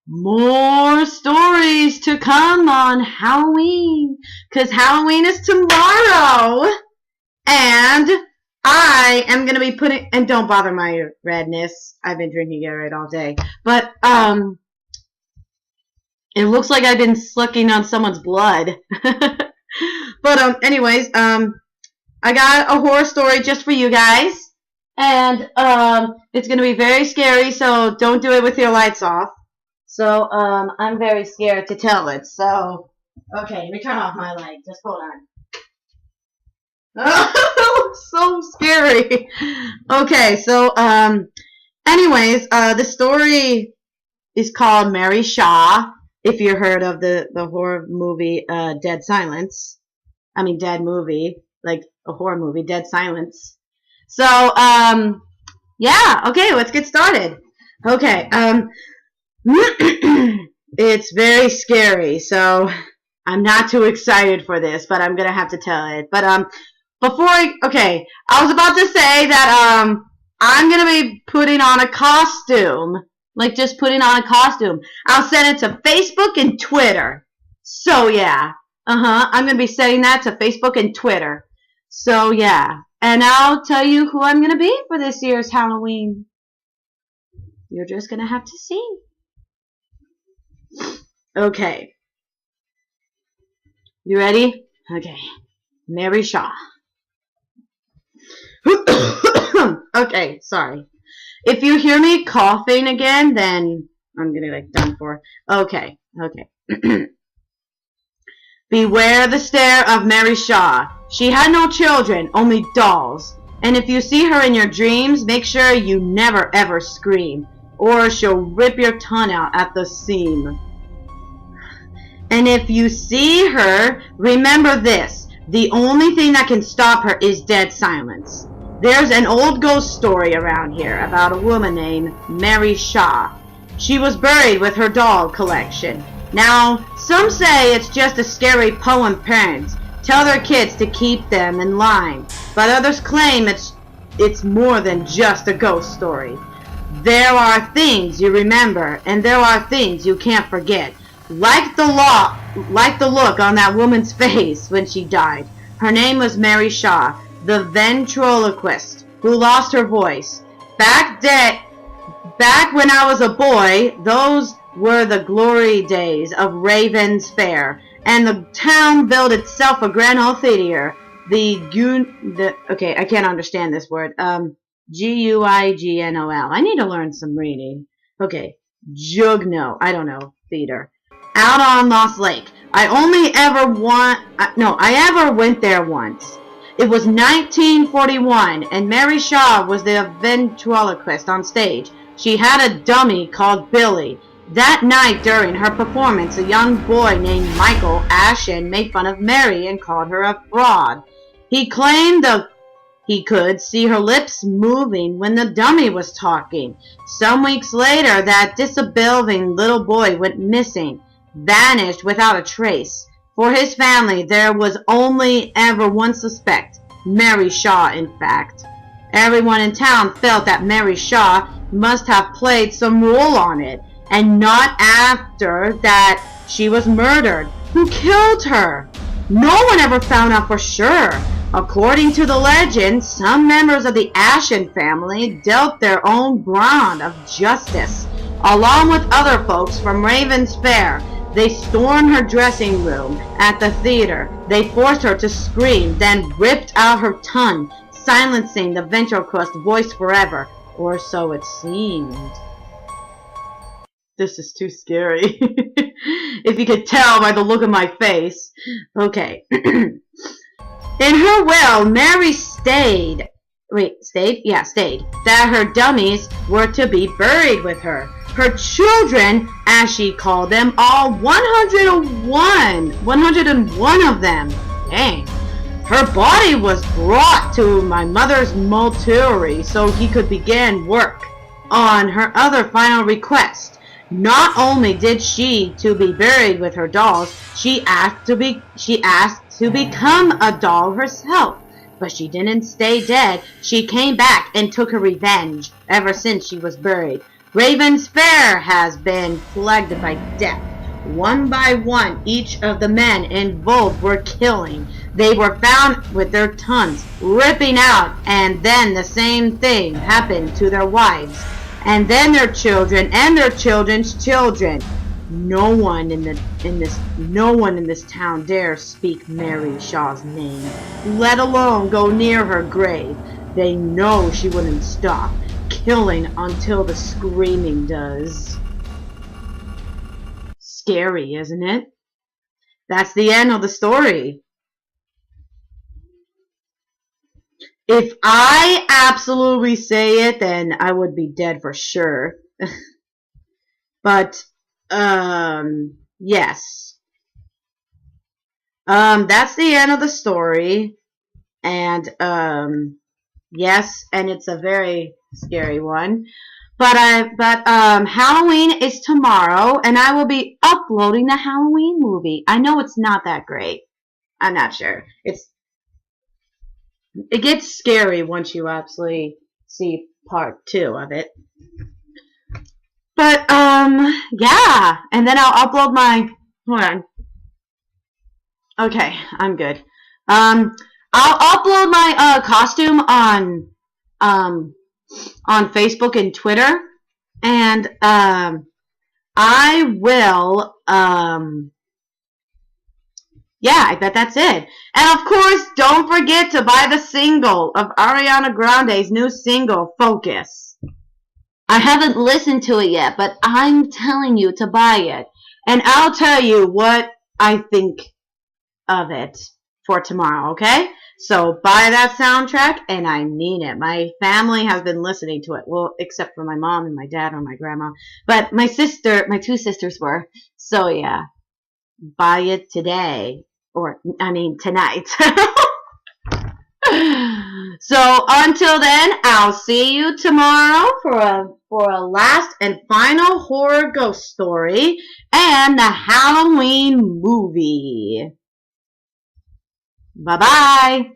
More stories to come on Halloween, because Halloween is tomorrow, and I am going to be putting, and don't bother my redness, I've been drinking Gatorade all day, but, it looks like I've been sucking on someone's blood. But, anyways, I got a horror story just for you guys, and, it's going to be very scary, so don't do it with your lights off. So, I'm very scared to tell it. So, okay, let me turn off my light. Just hold on. Oh, so scary. Okay, so, anyways, the story is called Mary Shaw. If you heard of the horror movie, Dead Silence. I mean, dead movie. Like a horror movie, Dead Silence. So, yeah, okay, let's get started. Okay, it's very scary, so I'm not too excited for this, but I'm gonna have to tell it. But I was about to say that I'm gonna be putting on a costume, like just putting on a costume. I'll send it to Facebook and Twitter. So yeah, I'm gonna be setting that to Facebook and Twitter. So yeah, and I'll tell you who I'm gonna be for this year's Halloween. You're just gonna have to see. Okay. You ready? Okay. Mary Shaw. Okay, sorry. If you hear me coughing again, then I'm gonna like done for. Okay. Beware the stare of Mary Shaw. She had no children, only dolls. And if you see her in your dreams, make sure you never ever scream, or she'll rip your tongue out at the seam. And if you see her, remember this. The only thing that can stop her is dead silence. There's an old ghost story around here about a woman named Mary Shaw. She was buried with her doll collection. Now, some say it's just a scary poem parents tell their kids to keep them in line, but others claim it's more than just a ghost story. There are things you remember, and there are things you can't forget. Like the look on that woman's face when she died. Her name was Mary Shaw, the ventriloquist who lost her voice. Back when I was a boy, those were the glory days of Raven's Fair, and the town built itself a grand old theater. Okay, I can't understand this word. Guignol. I need to learn some reading. Okay, Jugno. I don't know. Theater. Out on Lost Lake. I ever went there once. It was 1941, and Mary Shaw was the ventriloquist on stage. She had a dummy called Billy. That night during her performance, a young boy named Michael Ashen made fun of Mary and called her a fraud. He claimed he could see her lips moving when the dummy was talking. Some weeks later, that disapproving little boy went missing, vanished without a trace. For his family, there was only ever one suspect, Mary Shaw, in fact. Everyone in town felt that Mary Shaw must have played some role on it, and not after that she was murdered. Who killed her? No one ever found out for sure. According to the legend, some members of the Ashen family dealt their own brand of justice. Along with other folks from Raven's Fair, they stormed her dressing room at the theater. They forced her to scream, then ripped out her tongue, silencing the ventriloquist's voice forever, or so it seemed. This is too scary. If you could tell by the look of my face. Okay. In her will, Mary stayed that her dummies were to be buried with her. Her children, as she called them, all 101 of them. Dang. Her body was brought to my mother's mortuary so he could begin work on her other final request. Not only did she to be buried with her dolls, she asked to become a doll herself. But she didn't stay dead. She came back and took her revenge ever since she was buried. Raven's Fair has been plagued by death. One by one, each of the men involved were killing. They were found with their tongues ripping out, and then the same thing happened to their wives, and then their children and their children's children. No one in this town dares speak Mary Shaw's name, let alone go near her grave. They know she wouldn't stop killing until the screaming does. Scary, isn't it? That's the end of the story. If I absolutely say it, then I would be dead for sure. But, yes. That's the end of the story. And, yes, and it's a very scary one. But Halloween is tomorrow, and I will be uploading the Halloween movie. I know it's not that great. I'm not sure. It gets scary once you actually see part 2 of it. But yeah, and then I'll upload my. Hold on. Okay, I'm good. I'll upload my costume on Facebook and Twitter, and I will yeah, I bet that's it. And of course, don't forget to buy the single of Ariana Grande's new single, Focus. I haven't listened to it yet, but I'm telling you to buy it, and I'll tell you what I think of it for tomorrow, okay? So buy that soundtrack, and I mean it. My family has been listening to it. Well, except for my mom and my dad or my grandma. But my two sisters were. So yeah, buy it today. Or, I mean, tonight. So until then, I'll see you tomorrow for a last and final horror ghost story and the Halloween movie. Bye-bye.